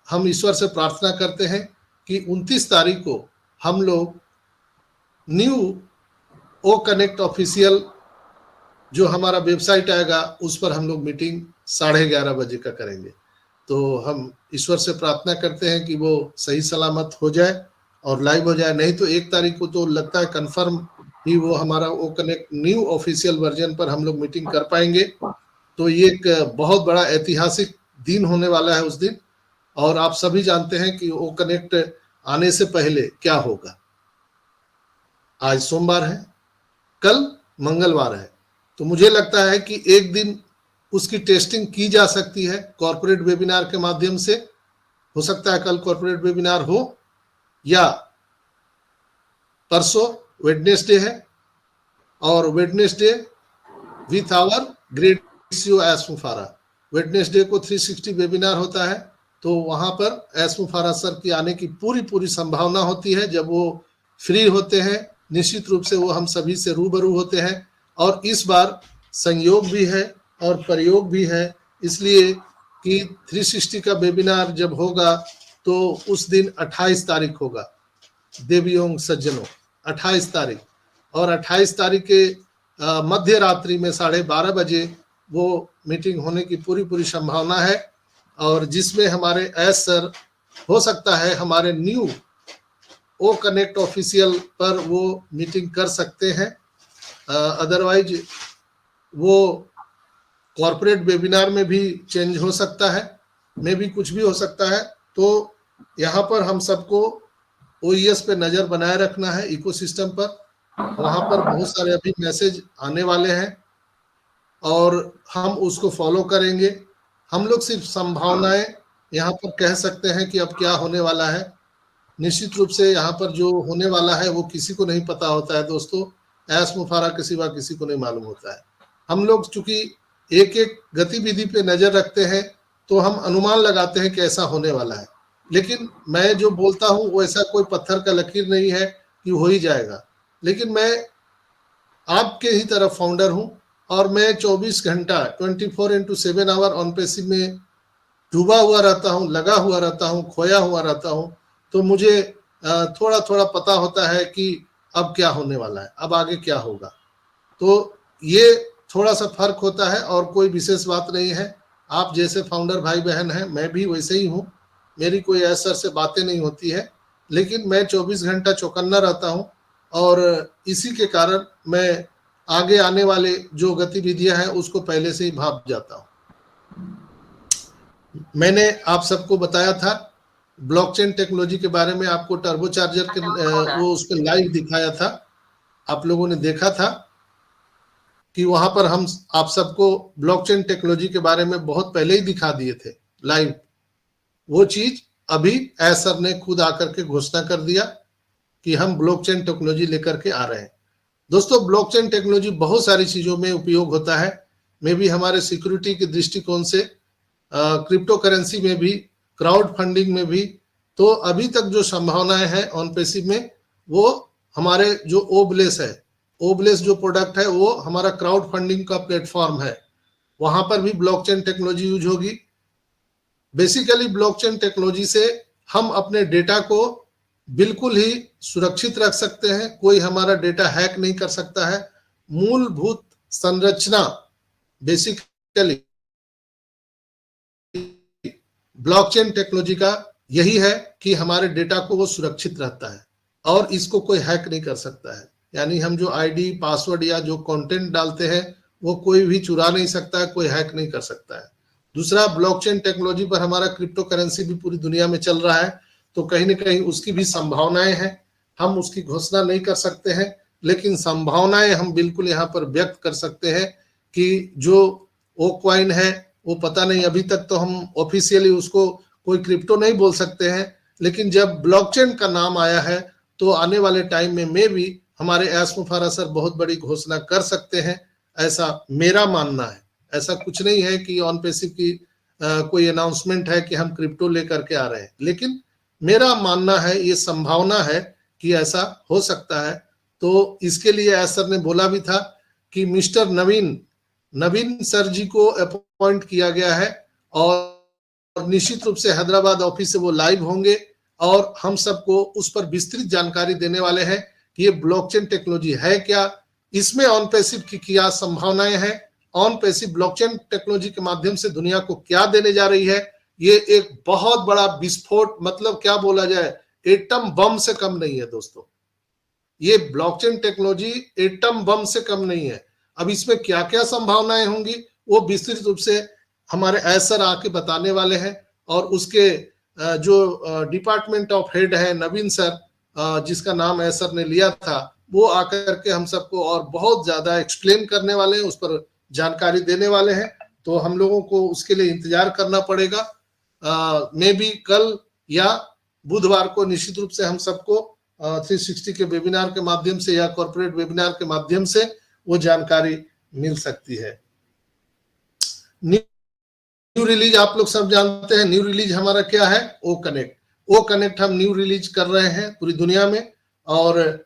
हम ईश्वर से प्रार्थना करते हैं कि 29 तारीख को हम लोग न्यू ओ कनेक्ट ऑफिशियल जो हमारा वेबसाइट आएगा उस पर हम लोग मीटिंग 11:30 बजे का करेंगे। तो हम ईश्वर से प्रार्थना करते हैं कि वो सही सलामत हो जाए और लाइव हो जाए। नहीं तो 1 तारीख को तो लगता है कंफर्म ही वो हमारा O connect new official version पर हम लोग मीटिंग कर पाएंगे। तो ये एक बहुत बड़ा ऐतिहासिक दिन होने वाला है उस दिन। और आप सभी जानते हैं कि ओ कनेक्ट आने से पहले क्या होगा। आज सोमवार है, कल मंगलवार है, तो मुझे लगता है कि एक दिन उसकी टेस्टिंग की जा सकती है कॉर्पोरेट वेबिनार के माध्यम से। हो सकता है कल कॉर्पोरेट वेबिनार हो या परसों वेडनेसडे है, और Wednesday with our great CEO S Mufara. Wednesday को 360 वेबिनार होता है, तो वहां पर एस मुफारा सर की आने की पूरी संभावना होती है। जब वो फ्री होते हैं निश्चित रूप से वो हम सभी से रूबरू होते हैं। और इस बार संयोग भी है और प्रयोग भी है, इसलिए कि 360 का वेबिनार जब होगा तो उस दिन 28 तारीख होगा। देवियों सज्जनों, 28 तारीख, और 28 तारीख के मध्य रात्रि में 12:30 बजे वो मीटिंग होने की पूरी संभावना है। और जिसमें हमारे एस सर हो सकता है हमारे न्यू ओ कनेक्ट ऑफिशियल पर वो मीटिंग कर सकते हैं। अदरवाइज वो कॉर्पोरेट वेबिनार में भी चेंज हो सकता है, में भी कुछ भी हो सकता है। तो यहाँ पर हम सबको ओईएस पे नजर बनाए रखना है, इकोसिस्टम पर। वहां पर बहुत सारे अभी मैसेज आने वाले हैं और हम उसको फॉलो करेंगे। हम लोग सिर्फ संभावनाएं यहाँ पर कह सकते हैं कि अब क्या होने वाला है। निश्चित रूप से यहाँ पर जो होने वाला है वो किसी को नहीं पता होता है दोस्तों, एस मुफारा के सिवा किसी को नहीं मालूम होता है। हम लोग चूंकि एक एक गतिविधि पे नजर रखते हैं तो हम अनुमान लगाते हैं कि ऐसा होने वाला है, लेकिन मैं जो बोलता हूँ वो ऐसा कोई पत्थर का लकीर नहीं है कि हो ही जाएगा। लेकिन मैं आपके ही तरफ फाउंडर हूँ और मैं 24 घंटा 24/7 आवर ऑन पेसिव में डूबा हुआ रहता हूँ, लगा हुआ रहता हूँ, खोया हुआ रहता हूँ। तो मुझे थोड़ा थोड़ा पता होता है कि अब क्या होने वाला है, अब आगे क्या होगा। तो ये थोड़ा सा फर्क होता है और कोई विशेष बात नहीं है। आप जैसे फाउंडर भाई बहन हैं, मैं भी वैसे ही हूँ। मेरी कोई ऐसा से बातें नहीं होती है, लेकिन मैं 24 घंटा चौकन्ना रहता हूँ और इसी के कारण मैं आगे आने वाले जो गतिविधियां हैं उसको पहले से ही भाप जाता हूँ। मैंने आप सबको बताया था ब्लॉकचेन टेक्नोलॉजी के बारे में, आपको टर्बोचार्जर के वो उस पर लाइव दिखाया था, आप लोगों ने देखा था कि वहां पर हम आप सबको ब्लॉकचेन टेक्नोलॉजी के बारे में बहुत पहले ही दिखा दिए थे लाइव। वो चीज अभी एस सर ने खुद आकर के घोषणा कर दिया कि हम ब्लॉकचेन टेक्नोलॉजी लेकर के आ रहे हैं। दोस्तों ब्लॉकचेन टेक्नोलॉजी बहुत सारी चीजों में उपयोग होता है, मे भी हमारे सिक्योरिटी के दृष्टिकोण से, क्रिप्टो करेंसी में भी, क्राउड फंडिंग में भी। तो अभी तक जो संभावनाएं हैं ऑन पेसिव में, वो हमारे जो ओबलेस है, ओबलेस जो प्रोडक्ट है वो हमारा क्राउड फंडिंग का प्लेटफॉर्म है, वहां पर भी ब्लॉकचेन टेक्नोलॉजी यूज होगी। बेसिकली ब्लॉकचेन टेक्नोलॉजी से हम अपने डेटा को बिल्कुल ही सुरक्षित रख सकते हैं, कोई हमारा डेटा हैक नहीं कर सकता है। मूलभूत संरचना बेसिकली ब्लॉकचेन टेक्नोलॉजी का यही है कि हमारे डेटा को वो सुरक्षित रहता है और इसको कोई हैक नहीं कर सकता है। यानी हम जो आईडी पासवर्ड या जो कंटेंट डालते हैं वो कोई भी चुरा नहीं सकता है, कोई हैक नहीं कर सकता है। दूसरा, ब्लॉकचेन टेक्नोलॉजी पर हमारा क्रिप्टो करेंसी भी पूरी दुनिया में चल रहा है, तो कहीं ना कहीं उसकी भी संभावनाएं हैं। हम उसकी घोषणा नहीं कर सकते हैं, लेकिन संभावनाएं हम बिल्कुल यहाँ पर व्यक्त कर सकते हैं कि जो ओ क्वाइन है वो पता नहीं, अभी तक तो हम ऑफिशियली उसको कोई क्रिप्टो नहीं बोल सकते हैं, लेकिन जब ब्लॉकचेन का नाम आया है तो आने वाले टाइम में भी हमारे एस मुफारा सर बहुत बड़ी घोषणा कर सकते हैं, ऐसा मेरा मानना है। ऐसा कुछ नहीं है कि ऑन पेसिव की कोई अनाउंसमेंट है कि हम क्रिप्टो लेकर के आ रहे हैं, लेकिन मेरा मानना है, ये संभावना है कि ऐसा हो सकता है। तो इसके लिए एस सर ने बोला भी था कि मिस्टर नवीन सर जी को अपॉइंट किया गया है और निश्चित रूप से हैदराबाद ऑफिस से वो लाइव होंगे और हम सबको उस पर विस्तृत जानकारी देने वाले हैं कि ये ब्लॉकचेन टेक्नोलॉजी है क्या, इसमें ऑन पैसिव की क्या संभावनाएं हैं, ऑन पैसिव ब्लॉकचेन टेक्नोलॉजी के माध्यम से दुनिया को क्या देने जा रही है। ये एक बहुत बड़ा विस्फोट, मतलब क्या बोला जाए, एटम बम से कम नहीं है दोस्तों। ये ब्लॉकचेन टेक्नोलॉजी एटम बम से कम नहीं है। अब इसमें क्या क्या संभावनाएं होंगी वो विस्तृत रूप से हमारे ऐसर आके बताने वाले हैं, और उसके जो डिपार्टमेंट ऑफ हेड है नवीन सर, जिसका नाम ऐसर ने लिया था, वो आकर के हम सबको और बहुत ज्यादा एक्सप्लेन करने वाले हैं, उस पर जानकारी देने वाले हैं। तो हम लोगों को उसके लिए इंतजार करना पड़ेगा। मे बी कल या बुधवार को निश्चित रूप से हम सबको 360 के वेबिनार के माध्यम से या कॉर्पोरेट वेबिनार के माध्यम से वो जानकारी मिल सकती है। न्यू रिलीज आप लोग सब जानते हैं। न्यू रिलीज हमारा क्या है, ओ कनेक्ट। ओ कनेक्ट हम न्यू रिलीज कर रहे हैं पूरी दुनिया में, और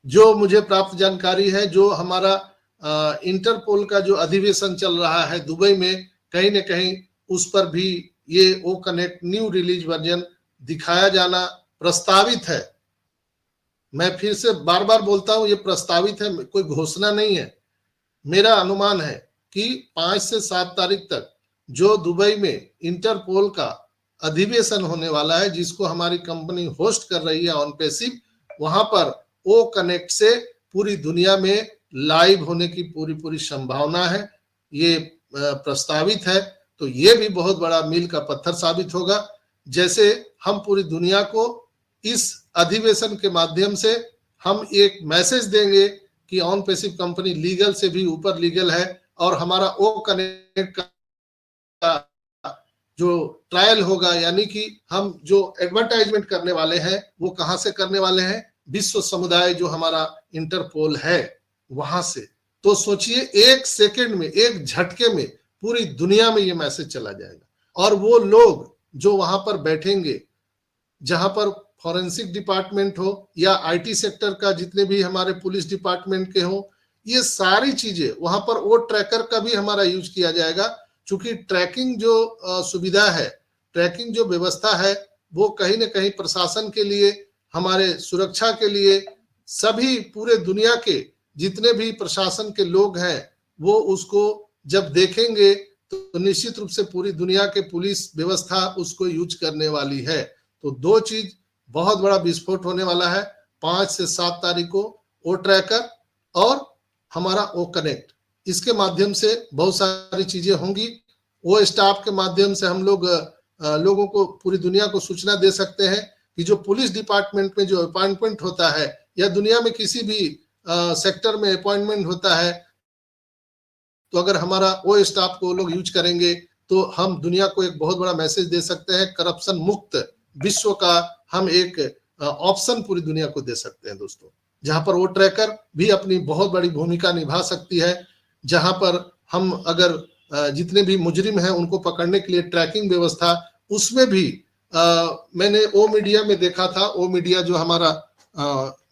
जो मुझे प्राप्त जानकारी है, जो हमारा इंटरपोल का जो अधिवेशन चल रहा है दुबई में, कहीं न कहीं उस पर भी ये O connect new release version दिखाया जाना प्रस्तावित है। मैं फिर से बार बार बोलता हूं, ये प्रस्तावित है, कोई घोषणा नहीं है। मेरा अनुमान है कि 5 से 7 तारीख तक जो दुबई में इंटरपोल का अधिवेशन होने वाला है, जिसको हमारी कंपनी होस्ट कर रही है ऑन पैसिव, वहां पर ओ कनेक्ट से पूरी दुनिया में लाइव होने की पूरी संभावना है। ये प्रस्तावित है, तो ये भी बहुत बड़ा मील का पत्थर साबित होगा। जैसे हम पूरी दुनिया को इस अधिवेशन के माध्यम से हम एक मैसेज देंगे कि ऑन पैसिव कंपनी लीगल से भी ऊपर लीगल है, और हमारा ओ कनेक्ट का जो ट्रायल होगा, यानी कि हम जो एडवर्टाइजमेंट करने वाले हैं वो कहां से करने वाले हैं, विश्व समुदाय जो हमारा इंटरपोल है वहां से। तो सोचिए, एक सेकंड में, एक झटके में पूरी दुनिया में ये मैसेज चला जाएगा, और वो लोग जो वहां पर बैठेंगे, जहां पर फॉरेंसिक डिपार्टमेंट हो या आईटी सेक्टर का, जितने भी हमारे पुलिस डिपार्टमेंट के हो, ये सारी चीजें वहां पर वो ट्रैकर का भी हमारा यूज किया जाएगा। चूंकि ट्रैकिंग जो सुविधा है, ट्रैकिंग जो व्यवस्था है, वो कहीं ना कहीं प्रशासन के लिए, हमारे सुरक्षा के लिए, सभी पूरे दुनिया के जितने भी प्रशासन के लोग हैं, वो उसको जब देखेंगे तो निश्चित रूप से पूरी दुनिया के पुलिस व्यवस्था उसको यूज करने वाली है। तो दो चीज बहुत बड़ा विस्फोट होने वाला है 5 से 7 तारीख को, ओ ट्रैकर और हमारा ओ कनेक्ट। इसके माध्यम से बहुत सारी चीजें होंगी। ओ स्टाफ के माध्यम से हम लोग लोगों को, पूरी दुनिया को सूचना दे सकते हैं कि जो पुलिस डिपार्टमेंट में जो अपॉइंटमेंट होता है, या दुनिया में किसी भी सेक्टर में अपॉइंटमेंट होता है, तो अगर हमारा ओ स्टाफ को लोग यूज करेंगे तो हम दुनिया को एक बहुत बड़ा मैसेज दे सकते हैं। करप्शन मुक्त विश्व का हम एक ऑप्शन पूरी दुनिया को दे सकते हैं दोस्तों, जहां पर वो ट्रैकर भी अपनी बहुत बड़ी भूमिका निभा सकती है। जहां पर हम अगर जितने भी मुजरिम हैं उनको पकड़ने के लिए ट्रैकिंग व्यवस्था, उसमें भी मैंने ओ मीडिया में देखा था। ओ मीडिया जो हमारा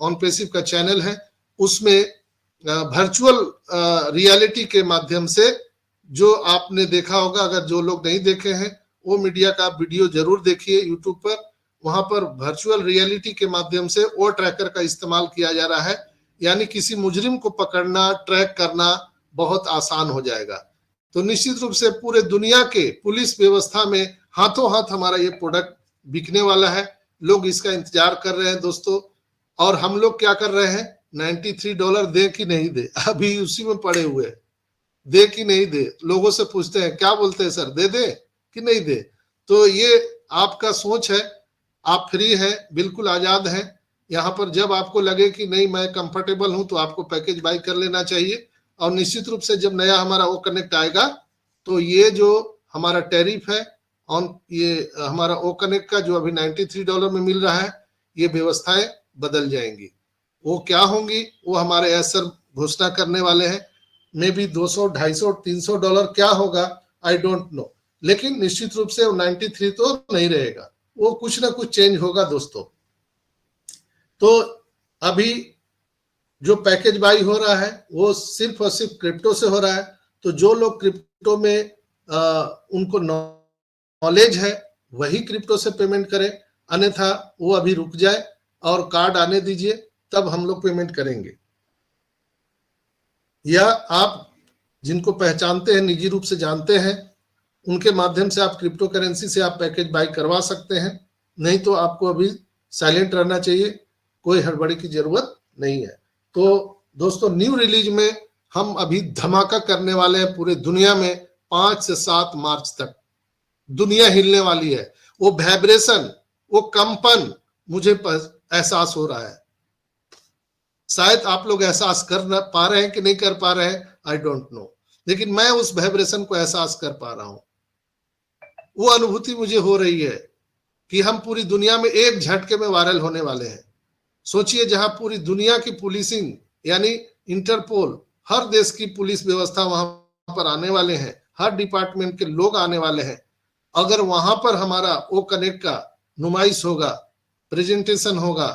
ऑन पैसिव का चैनल है, उसमें वर्चुअल रियलिटी के माध्यम से, जो आपने देखा होगा, अगर जो लोग नहीं देखे हैं वो मीडिया का वीडियो जरूर देखिए यूट्यूब पर। वहां पर वर्चुअल रियलिटी के माध्यम से ओ ट्रैकर का इस्तेमाल किया जा रहा है, यानी किसी मुजरिम को पकड़ना, ट्रैक करना बहुत आसान हो जाएगा। तो निश्चित रूप से पूरे दुनिया के पुलिस व्यवस्था में हाथों हाथ हमारा ये प्रोडक्ट बिकने वाला है। लोग इसका इंतजार कर रहे हैं दोस्तों, और हम लोग क्या कर रहे हैं, $93 दे कि नहीं दे, अभी उसी में पड़े हुए हैं, दे कि नहीं दे। लोगों से पूछते हैं, क्या बोलते हैं सर, दे दे कि नहीं दे। तो ये आपका सोच है, आप फ्री हैं, बिल्कुल आजाद हैं। यहाँ पर जब आपको लगे कि नहीं मैं कंफर्टेबल हूं, तो आपको पैकेज बाय कर लेना चाहिए। और निश्चित रूप से जब नया हमारा ओ कनेक्ट आएगा, तो ये जो हमारा टैरिफ है ऑन, ये हमारा ओ कनेक्ट का जो अभी $93 में मिल रहा है, ये व्यवस्थाएं बदल जाएंगी। वो क्या होंगी वो हमारे ऐसर घोषणा करने वाले हैं। मे बी $200, $250, $300 क्या होगा, आई डोंट नो, लेकिन निश्चित रूप से 93 तो नहीं रहेगा, वो कुछ ना कुछ चेंज होगा दोस्तों। तो अभी जो पैकेज बाई हो रहा है वो सिर्फ और सिर्फ क्रिप्टो से हो रहा है। तो जो लोग क्रिप्टो में उनको नॉलेज है वही क्रिप्टो से पेमेंट करे, अन्यथा वो अभी रुक जाए और कार्ड आने दीजिए, तब हम लोग पेमेंट करेंगे। या आप जिनको पहचानते हैं, निजी रूप से जानते हैं, उनके माध्यम से आप क्रिप्टो करेंसी से आप पैकेज बाय करवा सकते हैं। नहीं तो आपको अभी साइलेंट रहना चाहिए, कोई हड़बड़ी की जरूरत नहीं है। तो दोस्तों, न्यू रिलीज में हम अभी धमाका करने वाले हैं पूरे दुनिया में। 5 से 7 मार्च तक दुनिया हिलने वाली है। वो वाइब्रेशन, वो कंपन मुझे एहसास हो रहा है। शायद आप लोग एहसास कर पा रहे हैं कि नहीं कर पा रहे हैं, आई डोंट नो, लेकिन मैं उस वाइब्रेशन को एहसास कर पा रहा हूं। वो अनुभूति मुझे हो रही है कि हम पूरी दुनिया में एक झटके में वायरल होने वाले हैं। सोचिए, जहां पूरी दुनिया की पुलिसिंग यानी इंटरपोल, हर देश की पुलिस व्यवस्था वहां पर आने वाले हैं, हर डिपार्टमेंट के लोग आने वाले हैं। अगर वहां पर हमारा ओ कनेक्ट का नुमाइश होगा, प्रेजेंटेशन होगा,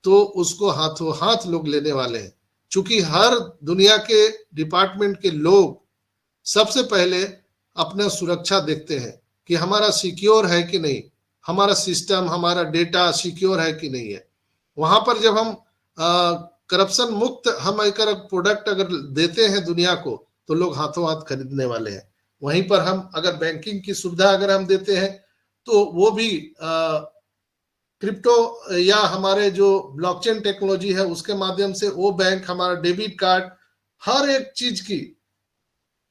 तो उसको हाथों हाथ लोग लेने वाले हैं। चूंकि हर दुनिया के डिपार्टमेंट के लोग सबसे पहले अपना सुरक्षा देखते हैं कि हमारा सिक्योर है कि नहीं, हमारा सिस्टम, हमारा डेटा सिक्योर है कि नहीं है। वहां पर जब हम करप्शन मुक्त हम एक प्रोडक्ट अगर देते हैं दुनिया को, तो लोग हाथों हाथ खरीदने वाले हैं। वहीं पर हम अगर बैंकिंग की सुविधा अगर हम देते हैं, तो वो भी क्रिप्टो या हमारे जो ब्लॉकचेन टेक्नोलॉजी है उसके माध्यम से वो बैंक, हमारा डेबिट कार्ड, हर एक चीज की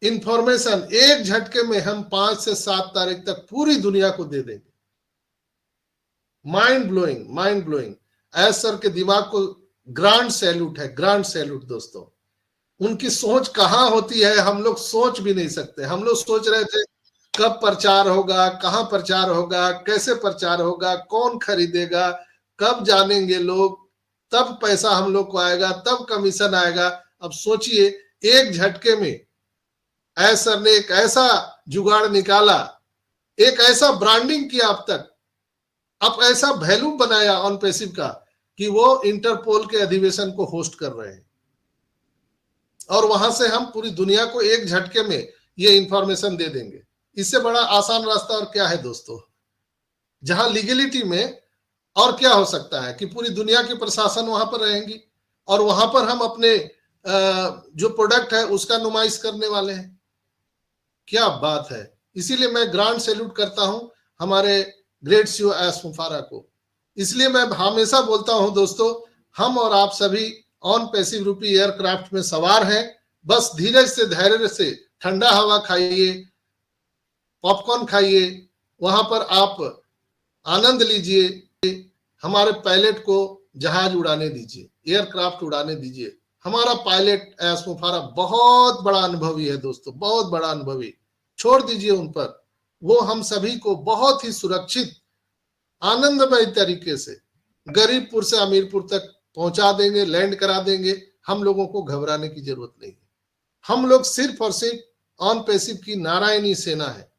इंफॉर्मेशन एक झटके में हम 5 से 7 तारीख तक पूरी दुनिया को दे देंगे। Mind blowing, mind blowing. S sir के दिमाग को ग्रांड सैल्यूट है, ग्रांड सैल्यूट दोस्तों। उनकी सोच कहाँ होती है हम लोग सोच भी नहीं सकते। हम लोग सोच रहे थे कब प्रचार होगा, कहाँ प्रचार होगा, कैसे प्रचार होगा, कौन खरीदेगा, कब जानेंगे लोग, तब पैसा हम लोग को आएगा, तब कमीशन आएगा। अब सोचिए, एक झटके में एस सर ने एक ऐसा जुगाड़ निकाला, एक ऐसा ब्रांडिंग किया अब तक, अब ऐसा वैल्यू बनाया ऑन पैसिव का कि वो इंटरपोल के अधिवेशन को होस्ट कर रहे हैं। और वहां से हम पूरी दुनिया को एक झटके में ये इंफॉर्मेशन दे देंगे। इससे बड़ा आसान रास्ता और क्या है दोस्तों। जहां लीगलिटी में और क्या हो सकता है कि पूरी दुनिया की प्रशासन वहां पर रहेंगी और वहां पर हम अपने जो प्रोडक्ट है उसका नुमाइश करने वाले हैं। क्या बात है। इसीलिए मैं ग्रांड सैल्यूट करता हूं हमारे ग्रेट सीईओ एस मुफारा को। इसलिए मैं हमेशा बोलता हूं दोस्तों, हम और आप सभी ऑन पैसिव रूपी एयरक्राफ्ट में सवार हैं। बस धीरज से, धैर्य से, ठंडा हवा खाइए, पॉपकॉर्न खाइए, वहां पर आप आनंद लीजिए। हमारे पायलट को जहाज उड़ाने दीजिए, एयरक्राफ्ट उड़ाने दीजिए। हमारा पायलट एस मुफारा बहुत बड़ा अनुभवी है दोस्तों, बहुत बड़ा अनुभवी। छोड़ दीजिए उन पर, वो हम सभी को बहुत ही सुरक्षित, आनंदमय तरीके से गरीबपुर से अमीरपुर तक पहुंचा देंगे, लैंड करा देंगे। हम लोगों को घबराने की जरूरत नहीं है। हम लोग सिर्फ और सिर्फ ऑन पैसिव की नारायणी सेना है।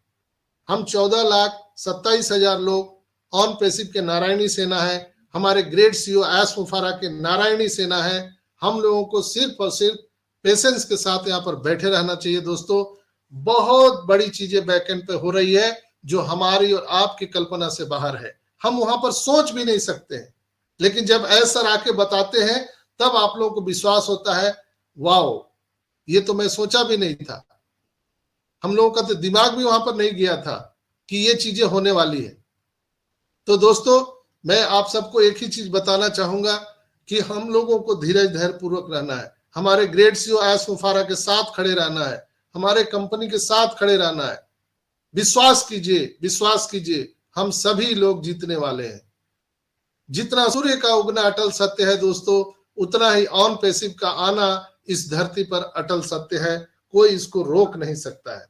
हम 14,27,000 लोग ऑन पैसिव के नारायणी सेना है। हमारे ग्रेट सीईओ एस मुफारा के नारायणी सेना है। हम लोगों को सिर्फ और सिर्फ पेशेंस के साथ यहाँ पर बैठे रहना चाहिए दोस्तों। बहुत बड़ी चीजें बैकएंड पे हो रही है जो हमारी और आपकी कल्पना से बाहर है। हम वहां पर सोच भी नहीं सकते हैं, लेकिन जब ऐसा आके बताते हैं तब आप लोगों को विश्वास होता है, वाओ, ये तो मैं सोचा भी नहीं था। हम लोगों का तो दिमाग भी वहां पर नहीं गया था कि ये चीजें होने वाली है। तो दोस्तों, मैं आप सबको एक ही चीज बताना चाहूंगा कि हम लोगों को धीरज धैर्य पूर्वक रहना है। हमारे ग्रेट सीईओ एस मुफारा के साथ खड़े रहना है, हमारे कंपनी के साथ खड़े रहना है। विश्वास कीजिए, विश्वास कीजिए, हम सभी लोग जीतने वाले हैं। जितना सूर्य का उगना अटल सत्य है दोस्तों, उतना ही ऑन पैसिव का आना इस धरती पर अटल सत्य है। कोई इसको रोक नहीं सकता है।